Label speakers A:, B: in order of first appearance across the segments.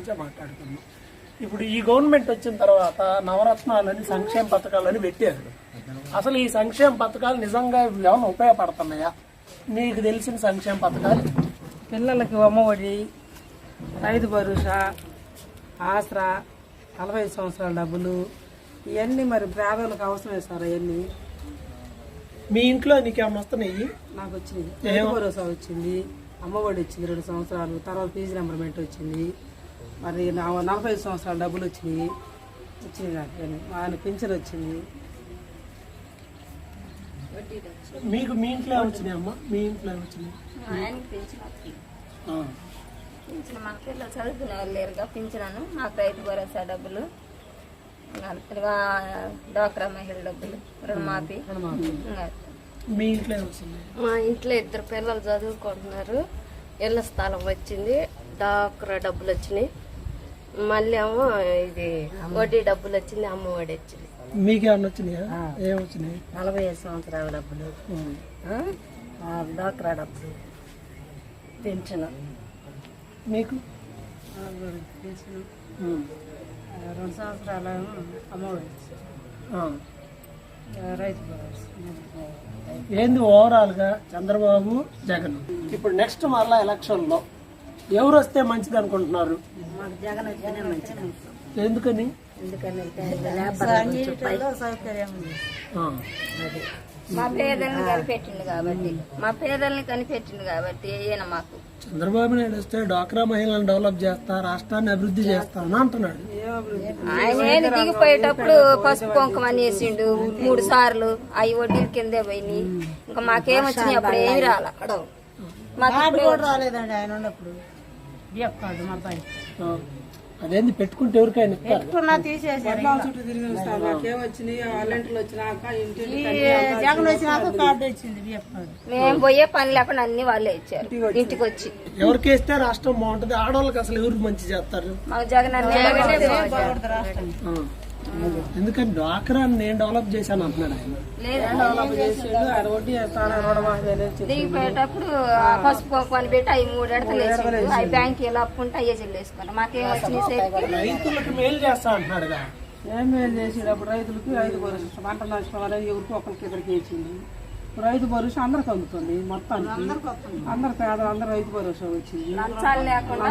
A: గురించే మాట్లాడుతున్నాం. ఇప్పుడు ఈ గవర్నమెంట్ వచ్చిన తర్వాత నవరత్నాలని సంక్షేమ పథకాలని పెట్టారు. అసలు ఈ సంక్షేమ పథకాలు నిజంగా ఏమైనా ఉపయోగపడుతున్నాయా? మీకు తెలిసిన సంక్షేమ పథకాలు?
B: పిల్లలకి అమ్మఒడి, రైతు భరోసా, ఆసరా, 45 సంవత్సరాల డబ్బులు, ఇవన్నీ మరి పేదలకు అవసరమే సార్. అవన్నీ
A: మీ ఇంట్లో నీకేమన్నా వస్తున్నాయి?
B: నాకు వచ్చింది. రైతు భరోసా వచ్చింది, అమ్మఒడి వచ్చింది 2 సంవత్సరాలు, తర్వాత ఫీజు రింబర్మెంట్ వచ్చింది, మరి 45 సంవత్సరాల డబ్బులు వచ్చింది నాకు. ఆయన పింఛన్ వచ్చింది.
A: మీకు మీ ఇంట్లో వచ్చినాయి అమ్మ? మీ ఇంట్లో వచ్చినాయి?
C: పింఛను మా పిల్లలు చదువుకునే వాళ్ళు లేరుగా పింఛను, మాకు రైతు భరోసా డబ్బులు, డ్వాక్రా మహిళ డబ్బులు, రుణమాఫీ.
A: మీ ఇంట్లో వచ్చింది?
D: మా ఇంట్లో 2 పిల్లలు చదువుకుంటున్నారు, ఇళ్ల స్థలం వచ్చింది, డ్వాక్రా డబ్బులు వచ్చినాయి, మళ్ళీ ఏమో ఇది వడ్డీ డబ్బులు వచ్చింది, అమ్మఒడి వచ్చింది.
A: మీకేమన్నా వచ్చినాయా? ఏమొచ్చినాయి?
B: 45 సంవత్సరాల డబ్బులు, డ్వాక్రా డబ్బులు, పెన్షన్.
A: మీకు
B: పెన్షన్ 2 సంవత్సరాల అమ్మఒడి, రైతు భరోసా.
A: ఏంది ఓవరాల్ గా చంద్రబాబు జగన్ ఇప్పుడు నెక్స్ట్ మళ్ళా ఎలక్షన్ లో ఎవరు వస్తే మంచిది అనుకుంటున్నారు?
B: మాకు జగన్ అయితేనే మంచిది.
A: ఎందుకని?
B: ఎందుకంటే సౌకర్యం ఉంది.
C: మా పేదల్ని కనిపెట్టిండు కాబట్టి ఈయన మాకు.
A: చంద్రబాబు నాయుడు వస్తే డ్వాక్రా మహిళలను డెవలప్ చేస్తా, రాష్ట్రాన్ని అభివృద్ధి చేస్తా అని అంటున్నాడు.
C: ఆయన దిగిపోయేటప్పుడు పసుపు కుంకుమ వేసిండు 3 సార్లు, అవి వడ్డీల కిందే పోయినాయి. ఇంకా మాకేమొచ్చినాయి అప్పుడు ఏమి రాలా.
B: రాలేదండి ఆయన ఉన్నప్పుడు. బిఎఫ్ కార్డు మా అబ్బాయి
A: అదేంది పెట్టుకుంటే ఎవరికైనా
B: పెట్టుకున్నా తీసేసారు. జగన్ వచ్చినాక కార్డు వచ్చింది, బిఎఫ్ కార్డు.
C: మేము పోయే పని లేకుండా అన్ని వాళ్ళే ఇచ్చారు ఇంటికి వచ్చి.
A: ఎవరికి వేస్తే రాష్ట్రం బాగుంటది? ఆడవాళ్ళకి అసలు ఎవరు మంచి చేస్తారు?
C: మాకు జగన్
A: ఎందుకని డ్వాక్రా నేను డెవలప్ చేశాను అంటున్నాడు ఆయన.
C: దిగిపోయేటప్పుడు పసుపు కుంకుమని పెట్టి అవి 3 ఎడతలు వేసిండు, అవి బ్యాంక్ ఇలా అప్పుంటే అయ్యే చెల్లేసుకున్నాం. మాకేం వచ్చినాయి?
A: రైతులకు మేలు చేస్తా అంటున్నాడు.
B: ఏం మేలు చేసేటప్పుడు రైతులకి రైతు భరోసా, పంట నష్టం ఎవరికి ఒకరికి ఇద్దరికి వేసింది. రైతు భరోసా అందరికి అందుతుంది, మొత్తానికి అందరు పేదలు అందరు రైతు భరోసా వచ్చింది.
C: లంచాలు లేకుండా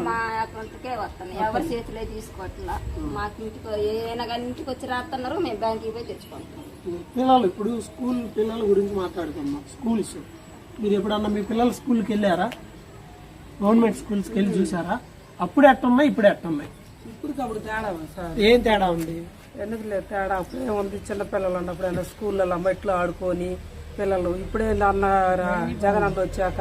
C: మా అకౌంట్కే వస్తున్నాయి, ఎవరి చేతిలో తీసుకోవట్లా. మాకు ఇంటికి వచ్చి రాస్తున్నారు, మేము బ్యాంకుకి పోయి తెచ్చుకుంటున్నాం.
A: పిల్లలు ఇప్పుడు స్కూల్ పిల్లల గురించి మాట్లాడుకున్నాం. స్కూల్స్ మీరు ఎప్పుడన్నా మీ పిల్లలు స్కూల్కి వెళ్ళారా? గవర్నమెంట్ స్కూల్స్కి వెళ్ళి చూసారా? అప్పుడు ఎట్టున్నాయి, ఇప్పుడు ఎట్టున్నాయి?
B: ఇప్పటికప్పుడు తేడా సార్.
A: ఏం తేడా ఉంది?
B: ఎందుకు లేదు తేడా? అప్పుడు ఏముంది, చిన్న పిల్లలు ఉన్నప్పుడు స్కూళ్ళలో మట్టిలో ఆడుకొని పిల్లలు. ఇప్పుడే అన్న జగన్ అన్న వచ్చాక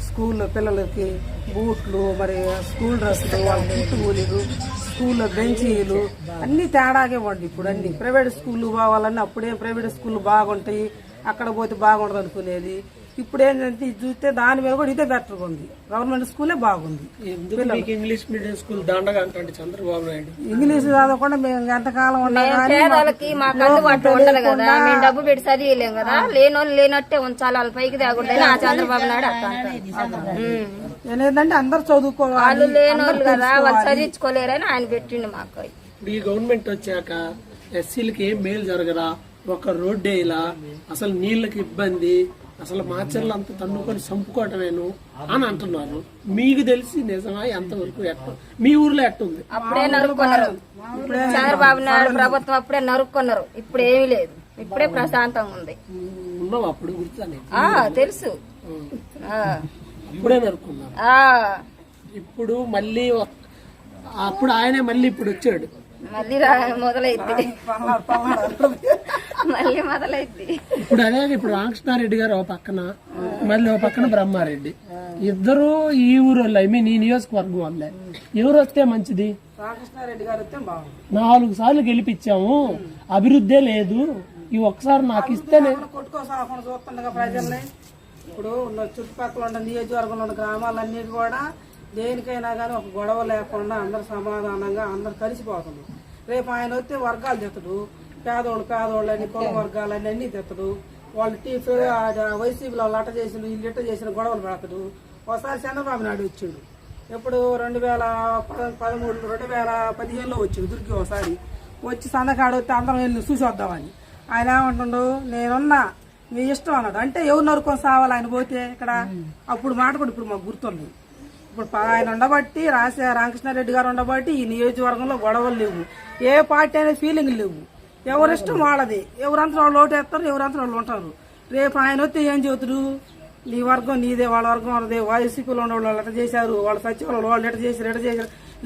B: స్కూల్లో పిల్లలకి బూట్లు, మరి స్కూల్ డ్రెస్సులు, వాళ్ళ బూట్లు, స్కూల్లో బెంచీలు అన్ని తేడాగే ఉండి. ఇప్పుడు అన్ని ప్రైవేట్ స్కూళ్ళు పోవాలన్నీ అప్పుడే ప్రైవేట్ స్కూళ్ళు బాగుంటాయి, అక్కడ పోతే బాగుండదు అనుకునేది. ఇప్పుడు ఏంటంటే ఇది చూస్తే దాని మీద కూడా ఇదే బెటర్గా ఉంది, గవర్నమెంట్ స్కూలే బాగుంది.
A: ఇంగ్లీష్ మీడియం స్కూల్ దండగా అంటే చంద్రబాబు నాయుడు
B: ఇంగ్లీష్ చదవకుండా మేము ఎంతకాలం
C: పేదలకి మాకు అందుబాటు ఉండదు కదా, మేము డబ్బు పెట్టి చదివలేం కదా. లేనోళ్ళు లేనట్టే ఉంచాలి, వాళ్ళ పైకి తేకూడదని ఆ చంద్రబాబు నాయుడు
B: ఏంటంటే అందరు చదువుకోవాలి,
C: వాళ్ళు లేనోళ్ళు కదా, వాళ్ళు చదివించుకోలేరని ఆయన పెట్టిండు మాకు.
A: ఈ గవర్నమెంట్ వచ్చాక ఎస్సీలకి ఏం మేలు జరగరా? ఒక రోడ్డే ఇలా, అసలు నీళ్ళకి ఇబ్బంది, అసలు మాచర్లు అంత తన్నుకొని చంపుకోవటమేను అని అంటున్నారు. మీకు తెలిసి నిజమా? ఎంతవరకు ఎట్టు మీ ఊర్లో ఎట్టుంది?
C: అప్పుడే నరుక్కున్నారు చంద్రబాబు నాయుడు ప్రభుత్వం, అప్పుడే నరుక్కున్నారు. ఇప్పుడు ఏమీ లేదు, ఇప్పుడే ప్రశాంతంగా ఉంది.
A: ఉన్నావు అప్పుడు గుర్తుని
C: తెలుసు,
A: అప్పుడే నరుక్కున్నారు. ఇప్పుడు మళ్ళీ అప్పుడు ఆయనే మళ్ళీ ఇప్పుడు వచ్చాడు,
C: మళ్ళీ మొదలైద్ది.
A: ఇప్పుడు అదే ఇప్పుడు రామకృష్ణారెడ్డి గారు ఒక పక్కన, మళ్ళీ ఒక పక్కన బ్రహ్మారెడ్డి, ఇద్దరు ఈ ఊరు వాళ్ళే, ఐ మీన్ ఈ నియోజకవర్గం వాళ్ళే. ఎవరు వస్తే మంచిది?
B: రామకృష్ణారెడ్డి గారు వస్తే బాగుంది.
A: 4 సార్లు గెలిపించాము, అభివృద్ధే లేదు. ఈ ఒక్కసారి నాకు ఇస్తేనే
B: కొట్టుకోసాకుండా చూస్తుండగా ప్రజల్ని. ఇప్పుడు చుట్టుపక్కల ఉన్న నియోజకవర్గంలో ఉన్న గ్రామాలన్నీ కూడా దేనికైనా కానీ ఒక గొడవ లేకుండా అందరు సమాధానంగా అందరు కలిసిపోతున్నాం. రేపు ఆయన వస్తే వర్గాలు తెత్తడు, పేదోళ్ళని కుల వర్గాలని అన్ని తెత్తడు. వాళ్ళు వైసీపీలో వాళ్ళు అట్ట చేసిన వీళ్ళు ఇట్ట చేసిన గొడవలు పెడతాడు. ఒకసారి చంద్రబాబు నాయుడు వచ్చిండు, ఎప్పుడు 2015లో వచ్చింది దుర్గి ఒకసారి వచ్చి సందకాడు వస్తే అందరం వెళ్ళి చూసి వద్దామని. ఆయన ఏమంటుండు, నేనున్నా మీ ఇష్టం అన్నాడు. అంటే ఎవరు నరుకొని సావాలి ఆయన పోతే ఇక్కడ? అప్పుడు మాట కూడా ఇప్పుడు మాకు గుర్తుంది. ఇప్పుడు ఆయన ఉండబట్టి రామకృష్ణారెడ్డి గారు ఉండబట్టి ఈ నియోజకవర్గంలో గొడవలు లేవు, ఏ పార్టీ అనే ఫీలింగ్ లేవు. ఎవరిష్టం వాళ్ళది, ఎవరంతా వాళ్ళు ఓటేస్తారు, ఎవరంతా వాళ్ళు ఉంటారు. రేపు ఆయన వస్తే ఏం చెబుతారు, నీ వర్గం నీదే, వాళ్ళ వర్గం వాళ్ళదే, వైసీపీలో ఉన్న వాళ్ళు ఎట్లా చేశారు, వాళ్ళ సచివాలయంలో వాళ్ళు ఎట్లా చేశారు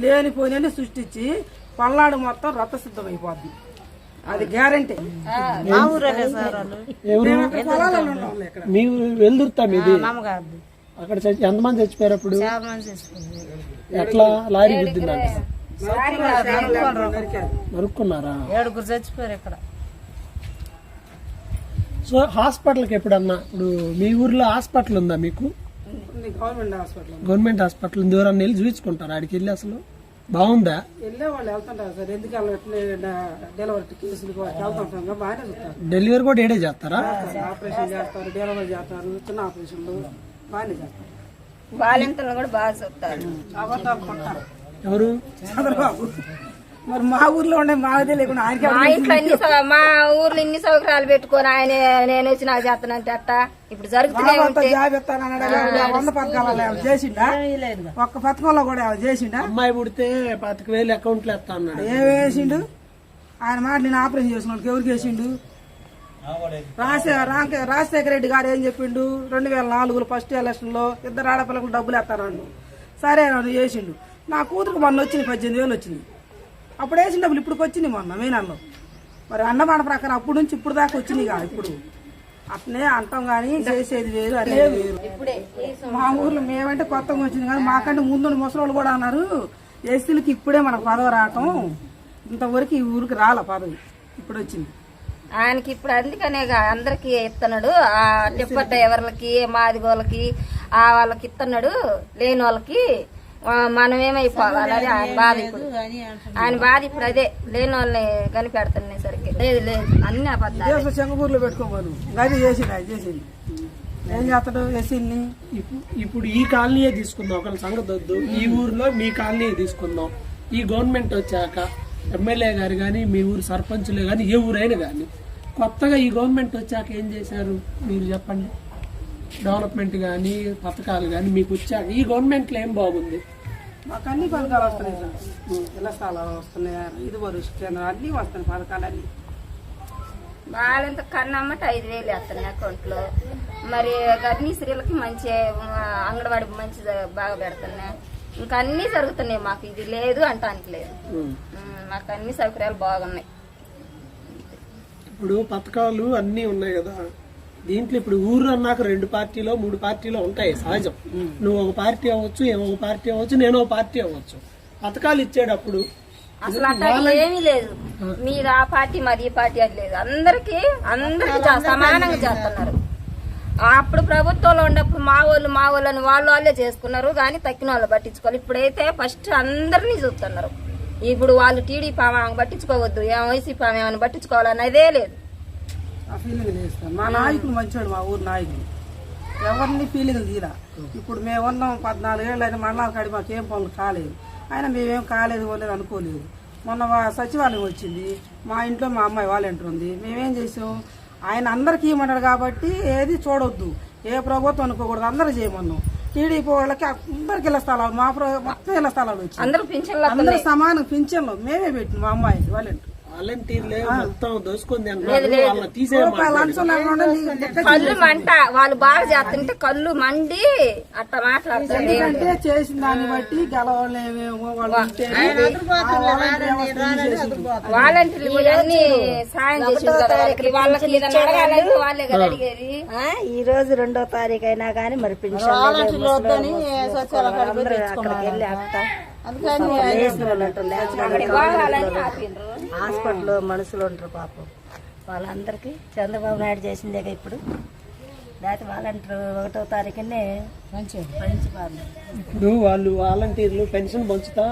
B: లేనిపోయినని సృష్టించి పల్నాడు మొత్తం రక్తసిద్ధం అయిపోద్ది. అది గ్యారంటీ.
A: మీ వెళ్దురుతా మీది అక్కడ ఎంతమంది చచ్చిపోయారు అప్పుడు? ఎట్లా లారీ గుద్దిందంట? నరుక్కున్నారా?
E: 7 చచ్చిపోయారు ఇక్కడ.
A: సో హాస్పిటల్కి ఎప్పుడన్నా, ఇప్పుడు మీ ఊర్లో హాస్పిటల్ ఉందా మీకు? గవర్నమెంట్ హాస్పిటల్ దూరాన్ని వెళ్ళి చూపించుకుంటారు. ఆడికి వెళ్ళి అసలు బాగుందా?
B: వెళ్ళే వాళ్ళు వెళ్తుంటారు సార్. ఎందుకు డెలివరీ కేసులు వెళ్తుంటాం, బాగానే చూస్తారు.
A: డెలివరీ కూడా ఏడే చేస్తారా?
B: ఆపరేషన్ చేస్తారు, డెలివరీ చేస్తారు, చిన్న ఆపరేషన్లు బాగానే చేస్తారు.
C: బాలింతలు కూడా బాగా చూస్తారు.
A: ఎవరు?
B: చంద్రబాబు. మరి మా ఊర్లో ఉండే మాదే లేకుండా ఆయనకి
C: మా ఇంట్లో మా ఊర్లో ఇన్ని సౌకర్యాలు పెట్టుకొని ఆయన నేను వచ్చి నాకు చేస్తానంటే అట్ట ఇప్పుడు జరుగుతున్నాయి.
B: జాబ్ ఇస్తానన్నాడు, 100 పథకాలు చేసిండా? ఒక్క పథకంలో కూడా చేసిండా?
A: అమ్మాయి పుడితే 25,000 అకౌంట్లో వేస్తా అన్నాడు.
B: ఏమి వేసిండు ఆయన? మాట నేను ఆపరేషన్ చేసిన వాళ్ళకి ఎవరికి వేసిండు? రాజశేఖర రెడ్డి గారు ఏం చెప్పిండు? 2004 ఫస్ట్ ఎలక్షన్ లో 2 ఆడపిల్లలకు డబ్బులు వేస్తాను. సరే చేసిండు. నా కూతురుకు మొన్న వచ్చింది 18,000 వచ్చింది. అప్పుడు వేసిన డబ్బులు ఇప్పుడు వచ్చింది మొన్న మే నెలలో. మరి అన్నమాట ప్రకారం అప్పుడు నుంచి ఇప్పుడు దాకా వచ్చినాయి కదా. ఇప్పుడు అట్నే అంటాం కానీ చేసేది వేరు, అనేది వేరు. మా ఊర్లో మేమంటే కొత్తగా వచ్చింది కానీ మాకంటే ముందు ముసలోళ్ళు కూడా అన్నారు, ఎస్సీలకి ఇప్పుడే మనకు పదవి రావటం, ఇంతవరకు ఈ ఊరికి రాల పదవి, ఇప్పుడు వచ్చింది
C: ఆయనకి. ఇప్పుడు అందుకనే అందరికి ఇస్తున్నాడు, ఆ టిప్పర్ డ్రైవర్లకి, మాదిగోళ్ళకి, ఆ వాళ్ళకి ఇస్తున్నాడు, లేని వాళ్ళకి మనమేమైపోవాలని ఆయన బాధ. ఇప్పుడు ఆయన బాధ ఇప్పుడు అదే, లేని వాళ్ళని కనిపెడుతున్నాయి సరికి. లేదు లేదు అన్ని అబద్ధాలు.
B: చెంగపూర్లో పెట్టుకోమను అది చేసింది, అది చేసింది. ఏం చేస్తాడు ఎస్సీని?
A: ఇప్పుడు ఈ కాలనీయే తీసుకుందాం, ఒకళ్ళ సంగతి వద్దు. ఈ ఊర్లో మీ కాలనీ తీసుకుందాం. ఈ గవర్నమెంట్ వచ్చాక ఎమ్మెల్యే గారు కానీ, మీ ఊరు సర్పంచులే కానీ, ఏ ఊరైనా కానీ కొత్తగా ఈ గవర్నమెంట్ వచ్చాక ఏం చేశారు మీరు చెప్పండి? డెవలప్మెంట్ కానీ, పథకాలు కానీ మీకు వచ్చాక ఈ గవర్నమెంట్లో ఏం బాగుంది?
B: మాకు అన్ని పథకాలు వస్తున్నాయి సార్. ఇళ్ల స్థలాలు వస్తున్నాయి, ఇది వరుస కేంద్రం అన్ని వస్తున్నాయి పథకాలన్నీ.
C: వాళ్ళంత కన్నమ్మట 5,000 వేస్తున్నాయి అకౌంట్ లో. మరి గర్భిణీ స్త్రీలకి మంచి అంగన్వాడి మంచి బాగా పెడుతున్నాయి. ఇంకా అన్ని జరుగుతున్నాయి. మాకు ఇది లేదు అంటానికి లేదు, మాకు అన్ని సౌకర్యాలు బాగున్నాయి.
A: ఇప్పుడు పథకాలు అన్ని ఉన్నాయి కదా, దీంట్లో ఇప్పుడు ఊరు అన్నాక 2 పార్టీలో 3 పార్టీలో ఉంటాయి సహజం. నువ్వు ఒక పార్టీ అవ్వచ్చు, ఒక పార్టీ అవ్వచ్చు, నేను ఒక పార్టీ అవ్వచ్చు. పథకాలు ఇచ్చేటప్పుడు
C: అసలు అట్లా ఏమీ లేదు. మీరు ఆ పార్టీ మాది ఈ పార్టీ అది లేదు, అందరికి సమానంగా చేస్తున్నారు. అప్పుడు ప్రభుత్వంలో ఉన్నప్పుడు మా వాళ్ళు అని వాళ్ళే చేసుకున్నారు కానీ తక్కిన వాళ్ళు పట్టించుకోవాలి. ఇప్పుడైతే ఫస్ట్ అందరినీ చూస్తున్నారు. ఇప్పుడు వాళ్ళు టీడీపీ ఆమె పట్టించుకోవద్దు, వైసీపీ ఆమె పట్టించుకోవాలన్నదే లేదు.
B: ఆ ఫీలింగ్ లేదు సార్. మా నాయకులు మంచివాడు, మా ఊరు నాయకులు ఎవరిని ఫీలింగ్ తీరా. ఇప్పుడు మేము ఉన్నాం 14 ఏళ్ళు అయినా మండలాల కాడి మాకేం పనులు కాలేదు, అయినా మేమేం కాలేదు పోలేదు అనుకోలేదు. మొన్న సచివాలయం వచ్చింది, మా ఇంట్లో మా అమ్మాయి వాలంటీర్ ఉంది. మేమేం చేసాం, ఆయన అందరికీ ఇవ్వమన్నాడు కాబట్టి ఏది చూడొద్దు, ఏ ప్రభుత్వం అనుకోకూడదు, అందరూ చేయమన్నాం. టీడీపీ వాళ్ళకి అందరికి ఇళ్ల స్థలాలు, మా మొత్తం ఇళ్ల స్థలాలు వచ్చి అందరూ సమానం పింఛన్లు మేమే పెట్టిన మా అమ్మాయి వాలంటీర్.
A: వాలంటీర్లే మొత్తం దోసుకుంది
C: కళ్ళు మంట, వాళ్ళు బాగా చేస్తుంటే కళ్ళు మండి అట్లా మాట్లాడుతుంది.
B: చేసిన దాన్ని బట్టి గెలవలేమేమో
C: వాలంటీర్లు అన్ని సాయం చేసి వాళ్ళకి వాళ్ళే కదా అడిగేది.
E: ఈ రోజు 2వ తారీఖు అయినా కానీ మరి పింఛన్ అక్కడికి వెళ్ళి హాస్పిటల్లో మనుషులు ఉంటారు పాపం, వాళ్ళందరికీ చంద్రబాబు నాయుడు చేసిందే ఇప్పుడు. లేకపోతే వాలంటీర్ 1వ తారీఖునే పంచిపారు.
A: ఇప్పుడు వాళ్ళు వాలంటీర్లు పెన్షన్ పంచుతా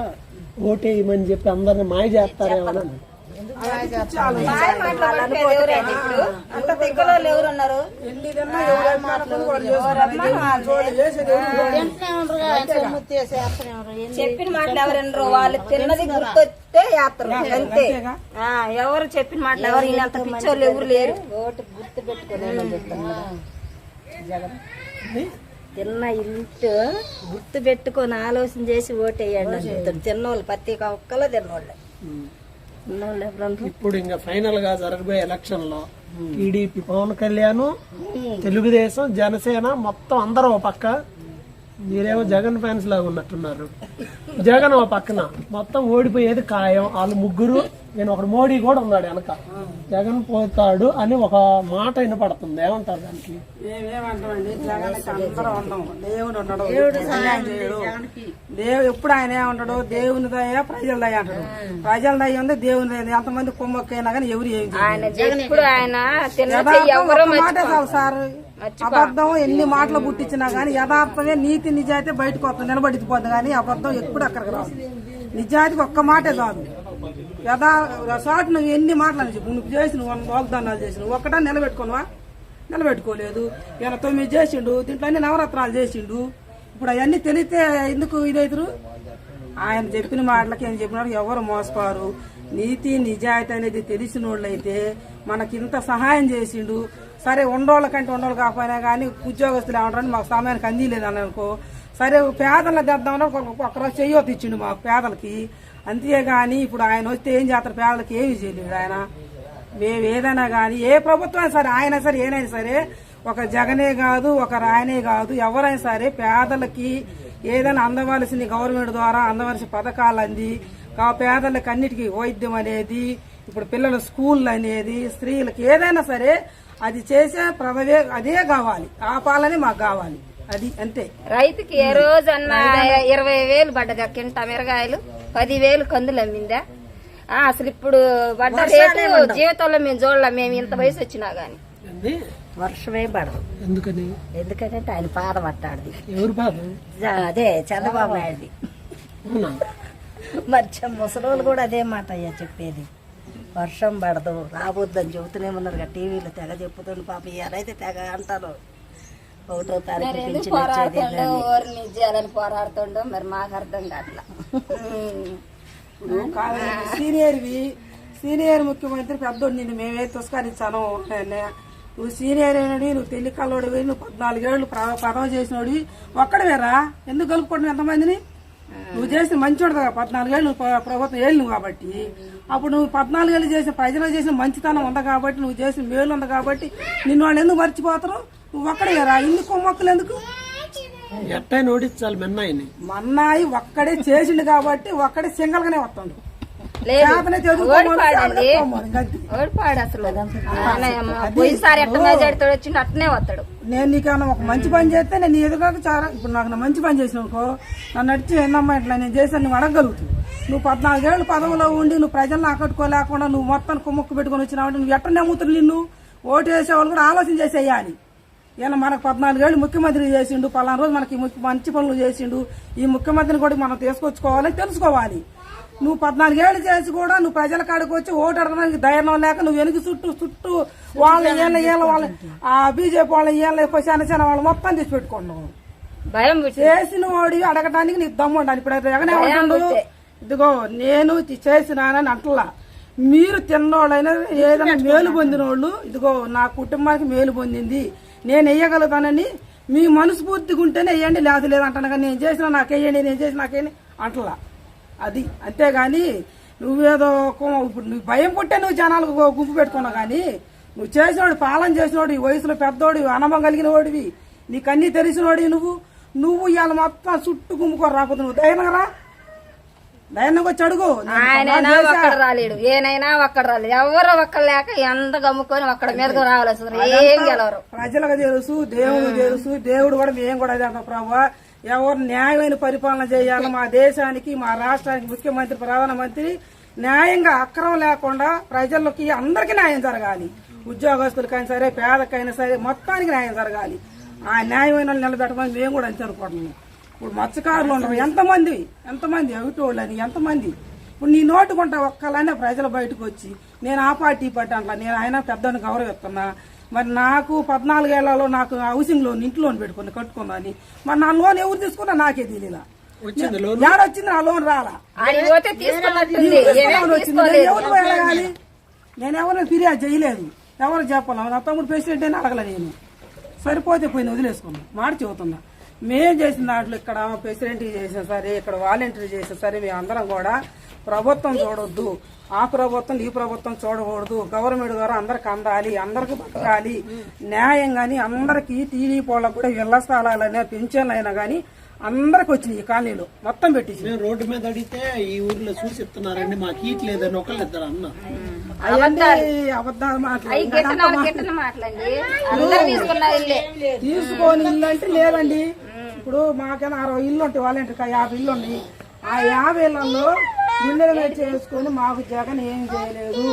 A: ఓటేయమని చెప్పి అందరిని మాయ చేస్తారేమో.
C: బాగా మాట్లాడేది ఎవరండి ఇప్పుడు? అంత దిక్కులో ఎవరు ఉన్నారు?
B: ఎన్ని తిన్నా ఎవరు మాటలు వాళ్ళు
C: చెప్పిన మాటలు ఎవరన్నారు? వాళ్ళు తిన్నది గుర్తొస్తే యాత్ర అంతే. ఎవరు చెప్పిన మాటలు ఎవరు ఈయనంత పిచ్చోళ్ళు ఎవరు లేరు.
E: గుర్తు పెట్టుకుని జగన్ తిన్న ఇంటి గుర్తు పెట్టుకొని ఆలోచన చేసి ఓటేయండి అని చెప్తాడు. తిన్నోళ్ళు ప్రతి ఒక్కలో తిన్నోళ్ళే. తిన్నోళ్ళు ఎవరు?
A: ఇప్పుడు ఇంకా ఫైనల్ గా జరగబోయే ఎలక్షన్ లో టీడీపీ పవన్ కళ్యాణ్, తెలుగుదేశం, జనసేన మొత్తం అందరూ ఓ పక్క, మీరేమో జగన్ ఫ్యాన్స్ లాగా ఉన్నట్టున్నారు. జగన్ ఓ పక్కన మొత్తం ఓడిపోయేది ఖాయం. వాళ్ళు ముగ్గురు, నేను ఒకడు మోడీ కూడా ఉన్నాడు వెనక, జగన్ పోతాడు అని ఒక మాట వినపడుతుంది. ఏమంటారు దానికి?
B: మేమేమంటామండి, జగన్ అందరూ ఉన్నాం. దేవుడు ఉన్నాడు, సహాయం చేయడు. ఎప్పుడు ఆయన ఏమంటాడు? దేవుని దయ ప్రజల దయ అంటాడు. ప్రజల దయ ఉంది, దేవుని దయ. ఎంతమంది కుమ్మక్కైనా కానీ ఎవరు ఏం మాటే చాలు సార్. అబద్ధం ఎన్ని మాటలు పుట్టించినా గానీ యథార్థమే, నీతి నిజాయితీ బయటకు వస్తుంది, నిలబడిపోతుంది. కానీ అబద్ధం ఎప్పుడు అక్కడికి రాదు. నిజాయితీకి ఒక్క మాటే చాలు. సాటు నువ్వు ఎన్ని మాటలు చెప్పు, నువ్వు చేసి నువ్వు వాగ్దానాలు చేసి నువ్వు ఒక్కటా నిలబెట్టుకున్నావా? నిలబెట్టుకోలేదు. ఇలా 9 చేసిండు, దీంట్లో అన్ని నవరత్నాలు చేసిండు. ఇప్పుడు అవన్నీ తెలిస్తే ఎందుకు ఇదవుతారు? ఆయన చెప్పిన మాటలకి ఏం చెప్పినారు? ఎవరు మోసపోరు. నీతి నిజాయితీ అనేది తెలిసిన వాళ్ళైతే మనకింత సహాయం చేసిండు. సరే ఉండోళ్ళ కంటే ఉండోళ్ళు కాకపోయినా కానీ ఉద్యోగస్తులు ఏమంటారని మాకు సమయానికి అందిలేదని అనుకో, సరే పేదలకు తెద్దామని ఒకరోజు చెయ్యొద్దు ఇచ్చిండు మాకు పేదలకి. అంతేగాని ఇప్పుడు ఆయన వస్తే ఏం చేస్తారు? పేదలకు ఏమి చేయలేడు ఆయన. మేము ఏదైనా కానీ ఏ ప్రభుత్వం సరే, ఆయన సరే ఏనైనా సరే, ఒక జగనే కాదు, ఒక రాయనే కాదు, ఎవరైనా సరే పేదలకి ఏదైనా అందవలసిన గవర్నమెంట్ ద్వారా అందవలసిన పథకాలు అంది పేదలకు అన్నిటికీ వైద్యం అనేది, ఇప్పుడు పిల్లల స్కూల్ అనేది, స్త్రీలకు ఏదైనా సరే అది చేసే అదే కావాలి. ఆ పాలనే మాకు కావాలి. అది అంతే.
C: రైతుకి ఏ రోజన్నా 20,000 పడ్డదా కింటా మిరగాయలు, 10,000 కందులు అమ్మిందా? అసలు ఇప్పుడు పడ్డ రేటు జీవితంలో మేము చూడలేం. మేము ఇంత వయసు వచ్చినా గాని
E: వర్షమే పడదు.
A: ఎందుకని?
E: ఎందుకంటే ఆయన పాద పట్టాడు.
A: ఎవరు పాదం?
E: అదే చంద్రబాబు నాయుడుది. మరి ముసలోళ్ళు కూడా అదే మాట అయ్యా చెప్పేది. వర్షం పడదు, రాబోద్దని చెబుతూనే ఉన్నారు. టీవీలో తెగ చెప్పుతుంది. పాప ఎవరైతే తెగ అంటారు 1వ తారీఖు
C: పోరాడుతుండో మరి మాకు అర్థం కావట్లా.
B: సీనియర్ ముఖ్యమంత్రి పెద్దోడు నిన్ను మేమే తుస్కరించాను. నువ్వు సీనియర్ అయినోడి, నువ్వు తెల్లి కల్లోడివి, నువ్వు 14 ఏళ్ళు పదవి చేసినోడి ఒక్కడవేరా. ఎందుకు కలుపుకుంటున్నావు ఎంతమందిని? నువ్వు చేసిన మంచోడు కదా. 14 ఏళ్ళు ప్రభుత్వం ఏళ్ళు కాబట్టి, అప్పుడు నువ్వు 14 ఏళ్ళు చేసిన ప్రజలకు చేసిన మంచితనం ఉంది కాబట్టి, నువ్వు చేసిన మేలు ఉంది కాబట్టి నిన్ను వాళ్ళు ఎందుకు మర్చిపోతారు? నువ్వు ఒక్కడేరా. ఇన్ని కొమ్మక్కులు ఎందుకు?
A: ఎట్టైనా ఓడించాలి.
B: మన్నాయి ఒక్కడే చేసిండు కాబట్టి ఒక్కడే సింగల్ గానే వస్తాడు. నేను నీకేమన్నా ఒక మంచి పని చేస్తే నేను ఎదురుగా చాలా, ఇప్పుడు నాకు మంచి పని చేసినావుకో, నన్ను నడిచి ఏందమ్మా ఇట్లా నేను చేశాను నువ్వు అడగలుగుతావు. నువ్వు 14 ఏళ్ళు పదవిలో ఉండి నువ్వు ప్రజలను ఆకట్టుకోలేకుండా నువ్వు మొత్తం కుమ్మక్కు పెట్టుకుని వచ్చినావు. నువ్వు ఎట్ట నమ్ముతున్నారు? నిన్ను ఓటు వేసేవాళ్ళు కూడా ఆలోచన చేసేయాలి. ఇలా మనకు 14 ఏళ్ళు ముఖ్యమంత్రి చేసిండు, పలానా రోజు మనకి మంచి పనులు చేసిండు, ఈ ముఖ్యమంత్రిని కూడా మనం తీసుకొచ్చుకోవాలని తెలుసుకోవాలి. నువ్వు 14 ఏళ్ళు చేసి కూడా నువ్వు ప్రజల కాడికి వచ్చి ఓటు అడగడానికి ధైర్యం లేక నువ్వు వెనుక చుట్టూ వాళ్ళ వాళ్ళ ఆ బీజేపీ వాళ్ళ చిన్న వాళ్ళు మొత్తం తీసి పెట్టుకున్నావు. భయం చేసిన వాడి అడగడానికి నీకు దమ్ము ఉండాలి. ఇప్పుడు జగన్ ఏమంటుండు? ఇదిగో నేను చేసినానని అంటలా. మీరు తిన్నోళ్ళైనా ఏదైనా మేలు పొందిన వాళ్ళు, ఇదిగో నా కుటుంబానికి మేలు పొందింది, నేను వెయ్యగలుగుతానని మీ మనస్ఫూర్తిగా ఉంటేనే వేయండి, లేదు లేదంటాను. కానీ నేను చేసిన నాకేయండి, నేను చేసిన నాకేయండి అంటలా. అది అంతేగాని నువ్వేదో ఇప్పుడు నువ్వు భయం పుట్టే నువ్వు జనాలకు గుంపు పెట్టుకున్నావు. కానీ నువ్వు చేసినోడు, పాలన చేసినోడు, ఈ వయసులో పెద్దోడు, అనుభవం కలిగిన వాడివి, నీకన్నీ తెలిసినోడివి. నువ్వు ఇవాళ మొత్తం చుట్టూ గుంపుకొని రాకపోతే నువ్వు ధైర్యంగా వచ్చి అడుగు.
C: ఆయనైనా ఒక్కడ రాలేడు, ఏనైనా ఒక్కడ రాలేదు. ఎవరో ఒక్కరు లేక ఎంత గమ్ముకొని ఒక్కడ మీదకు రావాల్సి ఏం గెలవరు.
B: ప్రజలకు తెలుసు, దేవుడు తెలుసు. దేవుడు కూడా మేము కూడా అదే అంటాం. ప్రభావ ఎవరు న్యాయమైన పరిపాలన చేయాలి మా దేశానికి, మా రాష్ట్రానికి, ముఖ్యమంత్రి, ప్రధానమంత్రి న్యాయంగా అక్రమం లేకుండా ప్రజలకి అందరికీ న్యాయం జరగాలి. ఉద్యోగస్తులకైనా సరే, పేదకైనా సరే, మొత్తానికి న్యాయం జరగాలి. ఆ న్యాయమైన నిలబెట్టమని మేము కూడా అంతే అనుకుంటున్నాం. ఇప్పుడు మత్స్యకారులు ఉన్నారు ఎంతమంది, ఎవిటి వాళ్ళని ఎంతమంది. ఇప్పుడు నీ నోటుకుంటా ఒక్కలనే ప్రజలు బయటకు వచ్చి నేను ఆ పార్టీ పట్టి అంటా, నేను ఆయన పెద్దని గౌరవిస్తున్నా, మరి నాకు 14 ఏళ్లలో నాకు హౌసింగ్ లోన్ ఇంటి లోన్ పెట్టుకుని కట్టుకున్నాని, మరి నా లోన్ ఎవరు తీసుకున్నా నాకే తెలియలా.
A: వచ్చింది
B: ఏడొచ్చింది నా లోన్ రాలా,
C: ఆడికి పోతే తీసుకున్నట్టుంది.
B: లోన్ వచ్చింది. నేను ఎవరు వెళ్ళగాలి, నేను ఎవరిని ఫిర్యాదు చేయలేదు, ఎవరు చెప్పాలి. నా తమ్ముడు ప్రెసిడెంట్ అని అడగల, నేను సరిపోతే పోయిన వదిలేసుకున్నా. మాట చెబుతున్నా, మేం చేసిన దాంట్లో ఇక్కడ ప్రెసిడెంట్ చేసిన సరే, ఇక్కడ వాలంటీర్ చేసిన సరే, మేము అందరం కూడా ప్రభుత్వం చూడొద్దు, ఆ ప్రభుత్వం ఈ ప్రభుత్వం చూడకూడదు, గవర్నమెంట్ ద్వారా అందరికి అందాలి, అందరికి బతకాలి న్యాయంగాని, అందరికి టీవీ పోళ్ళకు కూడా ఇళ్ల స్థలాలైనా పెన్షన్లు అయినా గానీ అందరికి వచ్చినాయి. ఈ కాలనీలో మొత్తం పెట్టించి
A: మేము రోడ్డు మీద అడిగితే ఈ ఊర్లో చూసి చెప్తున్నారండి మాకు ఈట్ లేదని ఒకళ్ళు ఇద్దరు అన్న.
B: అబద్ధాలు
C: మాట్లాడండి. అందరూ తీసుకున్నారు ఇల్లే.
B: తీసుకొని ఇల్లు అంటే లేదండి. ఇప్పుడు మాకైనా 60 ఇల్లు ఉంటాయి, వాలంటీర్ 50 ఇల్లు ఉన్నాయి. ఆ 50 ఇళ్లలో ఇల్లు చేసుకుని మాకు జగన్ ఏం చేయలేదు,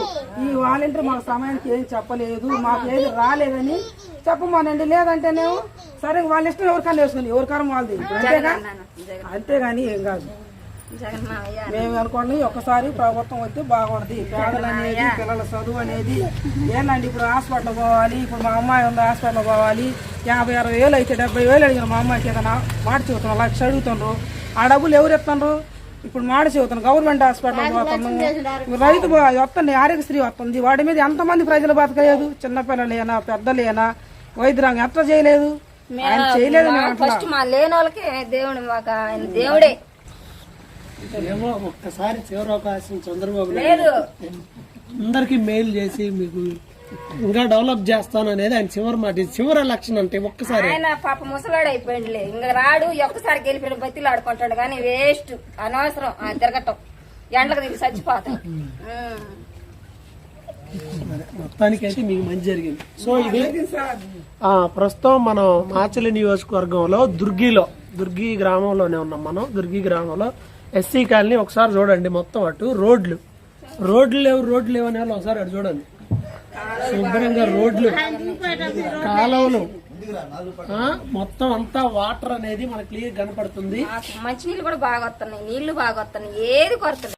B: ఈ వాలంటీర్ మాకు సమయానికి ఏం చెప్పలేదు, మాకు ఏది రాలేదని చెప్పమానండి. లేదంటేనేమో సరే వాళ్ళ ఇష్టం ఎవరికన్నా వేసుకుని ఎవరికరం వాళ్ళది, అంతేగాని ఏం కాదు. మేము అనుకోండి ఒకసారి ప్రభుత్వం వస్తే బాగుంటది. పేదలు అనేది, పిల్లల చదువు అనేది ఏంటండి. ఇప్పుడు హాస్పిటల్ పోవాలి, ఇప్పుడు మా అమ్మాయి ఉంది హాస్పిటల్ పోవాలి, 50-60 వేలు అయితే 70 వేలు అడిగిన మా అమ్మాయికి ఏదైనా మాట చెబుతున్నాం, లక్ష అడుగుతుండ్రు. ఆ డబ్బులు ఎవరు ఎత్తుండ్రు? ఇప్పుడు మాట చెబుతున్నాం గవర్నమెంట్ హాస్పిటల్ పోతున్నాము, రైతు వస్తుంది, ఆరోగ్యశ్రీ వస్తుంది, వాటి మీద ఎంతమంది ప్రజలు బతకలేదు, చిన్నపిల్లలేనా పెద్దలేనా, వైద్యురాంగం ఎట్లా చేయలేదు, ఆయన చేయలేదు.
C: ఫస్ట్ మా లేని వాళ్ళకి దేవుడు, మాకు ఆయన దేవుడే.
A: ఏమో ఒక్కసారి చివరి అవకాశం చంద్రబాబు
C: లేదు,
A: అందరికి మెయిల్ చేసి మీకు ఇంకా డెవలప్ చేస్తాను అనేది ఆయన చివరి మాట. చివరి ఎలక్షన్ అంటే ఒక్కసారి
C: ఆయన పాప ముసలాడు అయిపోయిందిలే, ఇంకా రాడు. ఒక్కసారి గెలిపిన బతిలు ఆడుకుంటాడు కానీ వేస్ట్, అనవసరం ఆయన తిరగటం, ఎండలకు తిరిగి చచ్చిపోతాం.
A: మొత్తానికి అయితే మీకు మంచి జరిగింది. సో ఇది ప్రస్తుతం మనం మాచలి నియోజకవర్గంలో దుర్గి గ్రామంలోనే ఉన్నాం. మనం దుర్గి గ్రామంలో ఎస్సీ కాలనీ ఒకసారి చూడండి. మొత్తం అటు రోడ్లు లేవు అనే వాళ్ళు ఒకసారి అటు చూడండి. శుభ్రంగా రోడ్లు, కాలువలు, మొత్తం అంతా వాటర్ అనేది మనకు క్లియర్ కనపడుతుంది.
C: మంచి నీళ్ళు కూడా బాగా వస్తున్నాయి, నీళ్లు బాగా వస్తున్నాయి, ఏది కొరత